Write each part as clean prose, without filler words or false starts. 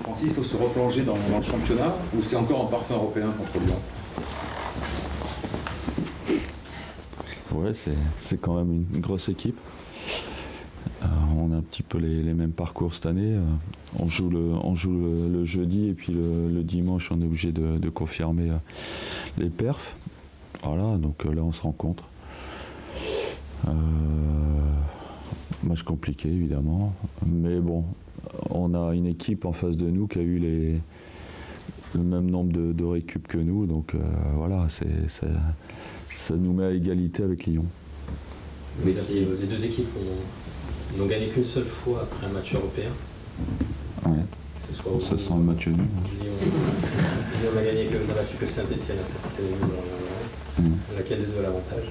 Francis, il faut se replonger dans le championnat ou c'est encore un parfum européen contre Lyon? Ouais, c'est quand même une grosse équipe. On a un petit peu les mêmes parcours cette année. On joue le jeudi et puis le dimanche, on est obligé de confirmer les perfs. Voilà, donc là on se rencontre. Match compliqué évidemment, mais bon, on a une équipe en face de nous qui a eu le même nombre de récup que nous, donc voilà, ça nous met à égalité avec Lyon. Les deux équipes n'ont gagné qu'une seule fois après un match européen. Ouais. Ça sent le match nul. Lyon n'a gagné n'a battu que Saint-Etienne à Saint-Etienne. Laquelle des deux a l'avantage?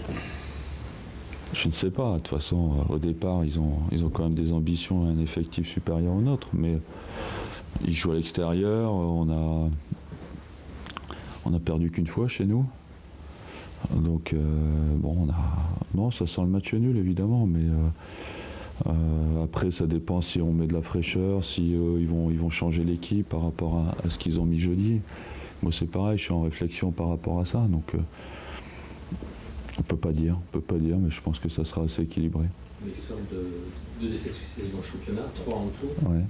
Je ne sais pas. De toute façon, au départ, ils ont quand même des ambitions et un effectif supérieur au nôtre, mais ils jouent à l'extérieur. On a perdu qu'une fois chez nous. Donc bon, non, ça sent le match nul évidemment, mais après ça dépend si on met de la fraîcheur, si ils vont changer l'équipe par rapport à ce qu'ils ont mis jeudi. Moi c'est pareil, je suis en réflexion par rapport à ça, donc on peut pas dire, mais je pense que ça sera assez équilibré. Mais c'est sorte de 2 défaites successives en championnat, 3 en tout. Ouais.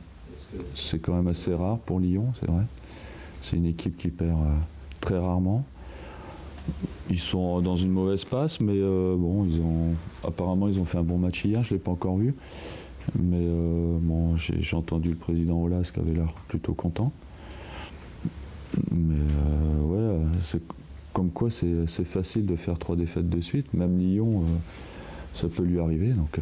C'est quand même assez rare pour Lyon, c'est vrai. C'est une équipe qui perd très rarement. Ils sont dans une mauvaise passe, mais bon, apparemment ils ont fait un bon match hier, je ne l'ai pas encore vu. Mais bon, j'ai entendu le président Aulas qui avait l'air plutôt content. Mais ouais, c'est comme quoi c'est facile de faire 3 défaites de suite. Même Lyon, ça peut lui arriver. Donc,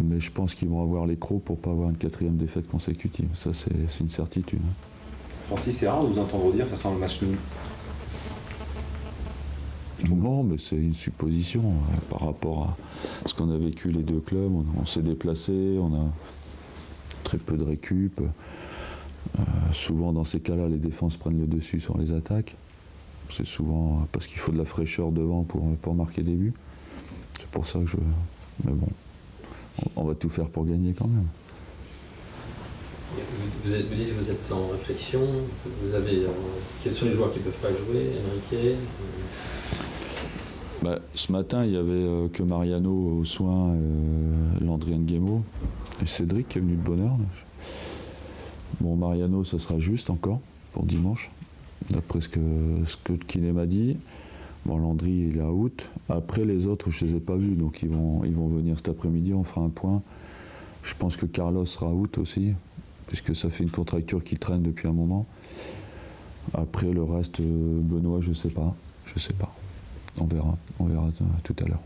mais je pense qu'ils vont avoir les crocs pour ne pas avoir une 4e défaite consécutive. Ça, c'est une certitude. Francis, c'est rare de vous entendre dire que ça sent le match nul. Non, mais c'est une supposition par rapport à ce qu'on a vécu les deux clubs. On s'est déplacé, on a très peu de récup. Souvent, dans ces cas-là, les défenses prennent le dessus sur les attaques. C'est souvent parce qu'il faut de la fraîcheur devant pour marquer des buts. C'est pour ça que Mais bon, on va tout faire pour gagner quand même. Vous dites que vous êtes en réflexion. Vous avez quels sont les joueurs qui ne peuvent pas jouer? Enrique? Ce matin, il n'y avait que Mariano aux soins, Landry Nguemo et Cédric qui est venu de bonne heure. Bon, Mariano, ça sera juste encore pour dimanche, d'après ce que le kiné m'a dit. Bon, Landry, il est out. Après, les autres, je ne les ai pas vus, donc ils vont venir cet après-midi, on fera un point. Je pense que Carlos sera out aussi, puisque ça fait une contracture qui traîne depuis un moment. Après, le reste, Benoît, je ne sais pas. On verra tout à l'heure.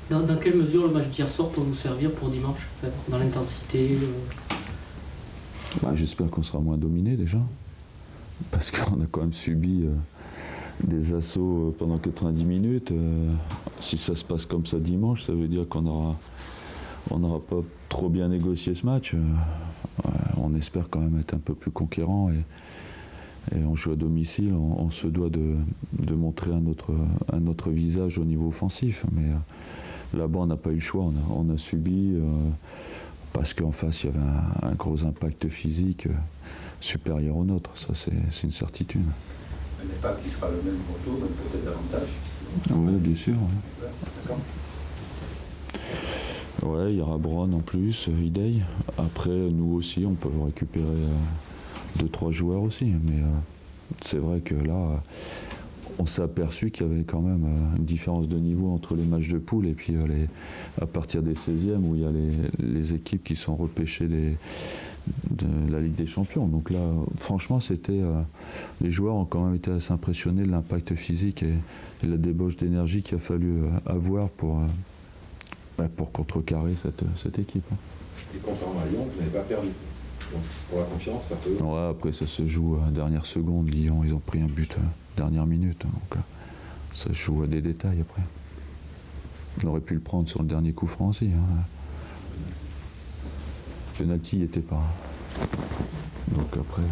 Dans quelle mesure le match d'hier soir peut vous servir pour dimanche, dans l'intensité J'espère qu'on sera moins dominé déjà, parce qu'on a quand même subi des assauts pendant 90 minutes. Si ça se passe comme ça dimanche, ça veut dire qu'on n'aura pas trop bien négocié ce match. On espère quand même être un peu plus conquérant et on joue à domicile, on se doit de montrer un autre visage au niveau offensif. Mais là-bas, on n'a pas eu le choix, on a subi parce qu'en face, il y avait un gros impact physique supérieur au nôtre. Ça, c'est une certitude. Un impact qui sera le même retour, même peut-être davantage. Oui, bien sûr. Ouais. D'accord. Ouais, il y aura Braun en plus, Idey. Après, nous aussi, on peut récupérer 2-3 joueurs aussi. Mais c'est vrai que là, on s'est aperçu qu'il y avait quand même une différence de niveau entre les matchs de poule et puis à partir des 16e où il y a les équipes qui sont repêchées de la Ligue des Champions. Donc là, franchement, les joueurs ont quand même été assez impressionnés de l'impact physique et la débauche d'énergie qu'il a fallu avoir pour contrecarrer cette équipe. Et contrairement à Lyon, vous n'avez pas perdu. Donc pour la confiance, ça peut... Ouais, après ça se joue à la dernière seconde. Lyon, ils ont pris un but dernière minute. Donc ça se joue à des détails après. On aurait pu le prendre sur le dernier coup franc aussi. Penalty n'y était pas. Donc après...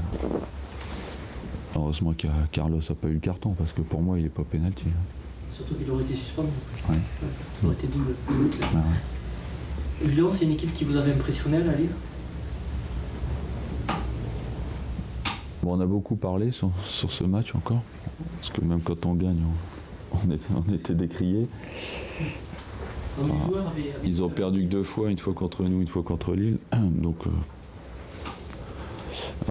Heureusement que Carlos n'a pas eu le carton, parce que pour moi, il n'est pas penalty. Surtout qu'il aurait été suspendu. Ouais. Ça aurait été double. Ouais. Lyon, c'est une équipe qui vous avait impressionné à la Ligue? Bon, on a beaucoup parlé sur ce match encore, parce que même quand on gagne, on était décriés. Non, mais les joueurs avaient Ils ont perdu que 2 fois, une fois contre nous, une fois contre Lille. Donc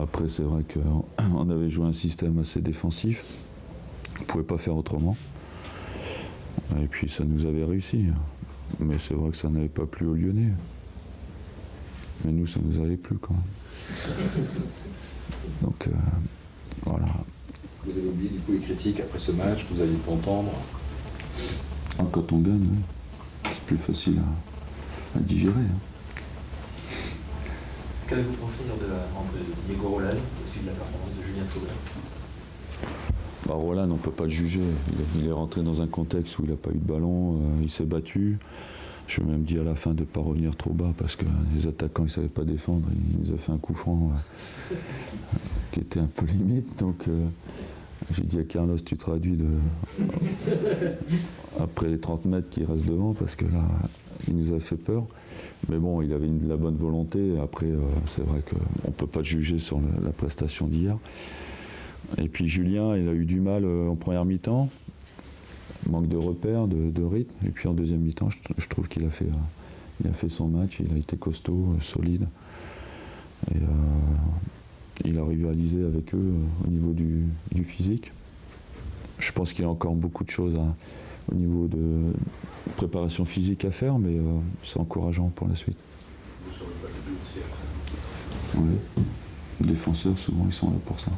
après, c'est vrai qu'on avait joué un système assez défensif. On ne pouvait pas faire autrement. Et puis ça nous avait réussi. Mais c'est vrai que ça n'avait pas plu aux Lyonnais. Mais nous, ça nous avait plu quand même. Donc voilà. Vous avez oublié du coup les critiques après ce match que vous aviez pu entendre. Ah, quand on gagne, oui. C'est plus facile à digérer. Hein. Qu'avez-vous pensé de la rentrée de Diego Roland et aussi de la performance de Julien Faubert? Bah, Roland, on ne peut pas le juger. Il est rentré dans un contexte où il n'a pas eu de ballon, il s'est battu. Je vais même dire à la fin de ne pas revenir trop bas parce que les attaquants ne savaient pas défendre. Il nous a fait un coup franc qui était un peu limite. Donc j'ai dit à Carlos, tu traduis après les 30 mètres qui restent devant parce que là, il nous a fait peur. Mais bon, il avait de la bonne volonté. Après, c'est vrai qu'on ne peut pas le juger sur la prestation d'hier. Et puis Julien, il a eu du mal en première mi-temps. Manque de repères, de rythme. Et puis en deuxième mi-temps, je trouve qu'il a fait son match. Il a été costaud, solide. Et il a rivalisé avec eux au niveau du physique. Je pense qu'il y a encore beaucoup de choses au niveau de préparation physique à faire, mais c'est encourageant pour la suite. Vous serez pas le but aussi après. Oui. Les défenseurs, souvent, ils sont là pour ça.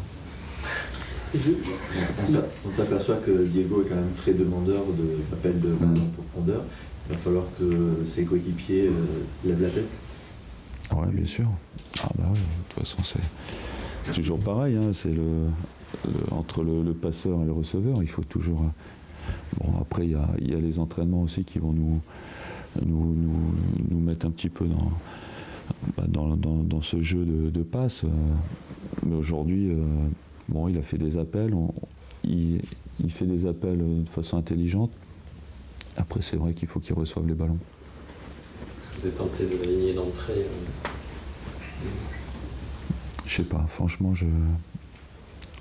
On s'aperçoit que Diego est quand même très demandeur d'appel de balle en profondeur. Il va falloir que ses coéquipiers lèvent la tête. Oui, bien sûr. Ah bah oui, de toute façon, c'est toujours pareil. Hein, c'est entre le passeur et le receveur, il faut toujours... Bon, après, il y a les entraînements aussi qui vont nous mettre un petit peu dans ce jeu de passe. Mais aujourd'hui... Bon, il a fait des appels, il fait des appels de façon intelligente. Après, c'est vrai qu'il faut qu'il reçoive les ballons. Vous êtes tenté de l'aligner d'entrée Je sais pas, franchement,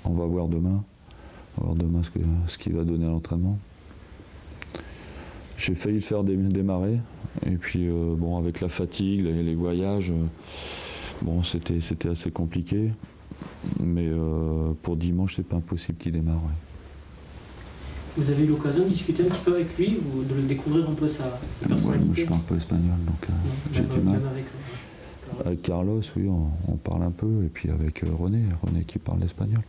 on va voir demain. On va voir demain ce qu'il va donner à l'entraînement. J'ai failli le faire démarrer. Et puis, bon, avec la fatigue, les voyages, bon, c'était assez compliqué. Mais pour dimanche, c'est pas impossible qu'il démarre. Ouais. Vous avez eu l'occasion de discuter un petit peu avec lui, de le découvrir un peu sa personnalité? Ouais, moi, je parle pas espagnol, donc j'ai du mal. Avec Carlos, oui, on parle un peu, et puis avec René qui parle espagnol.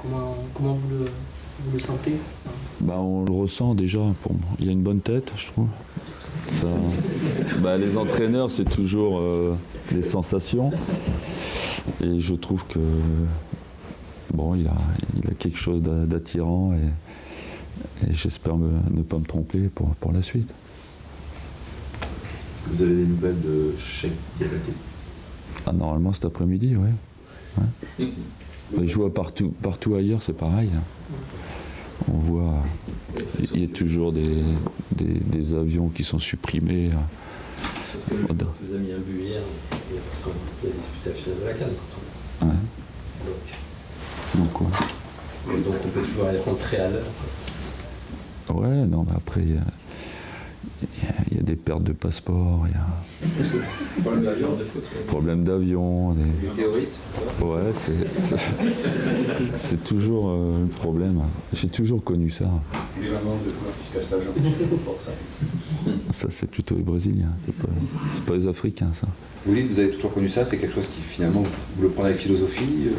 Comment vous le sentez? Bah, on le ressent déjà. Il a une bonne tête, je trouve. Ça, les entraîneurs, c'est toujours des sensations. Et je trouve que bon, il a quelque chose d'attirant et j'espère ne pas me tromper pour la suite. Est-ce que vous avez des nouvelles de Cheikh Diabaté? Ah, normalement cet après-midi, oui. Ouais. Mais je vois partout ailleurs, c'est pareil. On voit, il y a toujours des avions qui sont supprimés. Sauf que le joueur vous a mis un but hier, et pourtant il a disputé la finale de la CAN. Ouais. Donc quoi? Et donc on peut toujours être rentré à l'heure. Ouais, non, mais après, il y a des pertes de passeport, il y a Problème d'avion. problème d'avion. Des théorites. Ouais, c'est toujours le problème. J'ai toujours connu ça. Les mamans de joueurs qui se cassent la jambe pour ça. Ça, c'est plutôt les Brésiliens, c'est pas les Africains, ça. Vous dites, vous avez toujours connu ça, c'est quelque chose qui finalement, vous le prenez avec philosophie,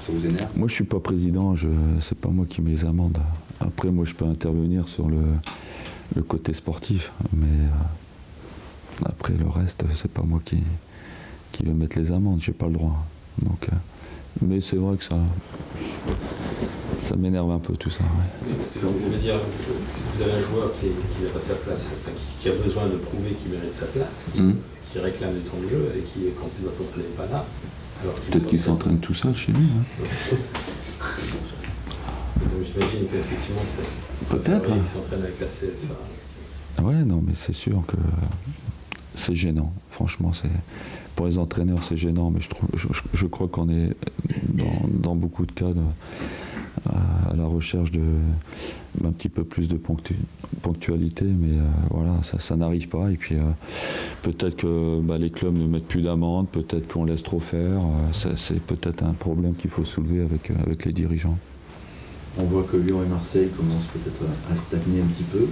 ça vous énerve? Moi, je suis pas président, c'est pas moi qui mets les amendes. Après, moi, je peux intervenir sur le côté sportif, mais après, le reste, c'est pas moi qui vais mettre les amendes, j'ai pas le droit. Donc, mais c'est vrai que ça m'énerve un peu tout ça. Ouais. Parce que je veux dire, si vous avez un joueur qui n'a pas sa place, enfin, qui a besoin de prouver qu'il mérite sa place, qui réclame du temps de jeu et qui, quand il doit s'entraîner, n'est pas là. Peut-être qu'il s'entraîne tout seul chez lui. Hein. Donc j'imagine qu'effectivement, Peut-être. Il s'entraîne avec la CFA. Ouais, non, mais c'est sûr que c'est gênant. Franchement, pour les entraîneurs, c'est gênant, mais je crois qu'on est dans beaucoup de cas à la recherche d'un petit peu plus de ponctualité, mais voilà, ça n'arrive pas. Et puis peut-être que les clubs ne mettent plus d'amende, peut-être qu'on laisse trop faire. C'est peut-être un problème qu'il faut soulever avec les dirigeants. On voit que Lyon et Marseille commencent peut-être à stagner un petit peu.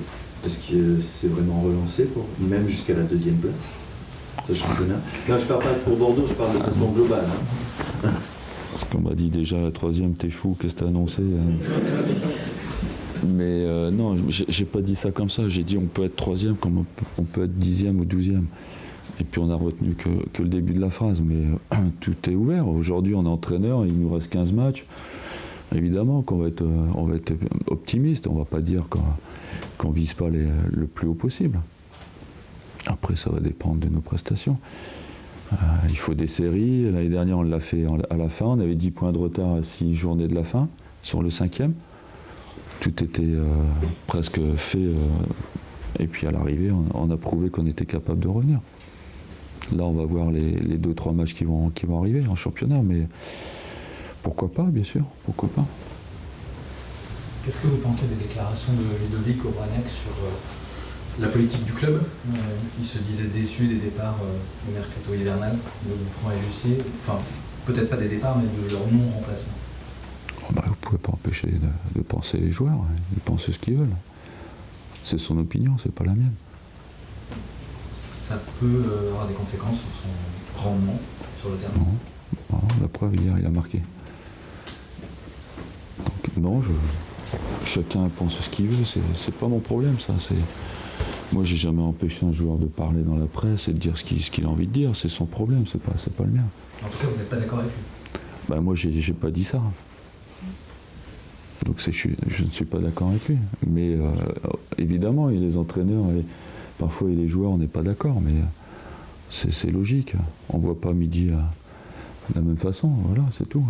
Est-ce que c'est vraiment relancé, même jusqu'à la 2e place, ce championnat? Non, je ne parle pas pour Bordeaux, je parle de façon globale. Hein. Parce qu'on m'a dit déjà la 3e, t'es fou, qu'est-ce que t'as annoncé Mais non, j'ai pas dit ça comme ça. J'ai dit on peut être 3e comme on peut être 10e ou 12e. Et puis on a retenu que le début de la phrase. Mais tout est ouvert. Aujourd'hui, on est entraîneur, il nous reste 15 matchs. Évidemment qu'on va être optimiste. On va pas dire qu'on vise pas le plus haut possible. Après, ça va dépendre de nos prestations. Il faut des séries. L'année dernière, on l'a fait à la fin. On avait 10 points de retard à 6 journées de la fin, sur le 5e. Tout était presque fait. Et puis à l'arrivée, on a prouvé qu'on était capable de revenir. Là, on va voir les 2-3 matchs qui vont arriver en championnat. Mais pourquoi pas, bien sûr. Pourquoi pas. Qu'est-ce que vous pensez des déclarations de Ludovic Obranek sur la politique du club? Il se disait déçu des départs au mercato hivernal de Bouffon et Jussier. Enfin, peut-être pas des départs, mais de leur non-remplacement. Vous ne pouvez pas empêcher de penser les joueurs. Ils pensent ce qu'ils veulent. C'est son opinion, c'est pas la mienne. Ça peut avoir des conséquences sur son rendement sur le terrain? Non. La preuve, hier, il a marqué. Donc, non, chacun pense ce qu'il veut. C'est pas mon problème, ça. Moi, j'ai jamais empêché un joueur de parler dans la presse et de dire ce qu'il a envie de dire. C'est son problème, c'est pas le mien. En tout cas, vous n'êtes pas d'accord avec lui? Moi, j'ai pas dit ça. Donc je ne suis pas d'accord avec lui. Mais évidemment, il y a les entraîneurs et parfois il y a les joueurs, on n'est pas d'accord. Mais c'est logique. On ne voit pas midi de la même façon. Voilà, c'est tout.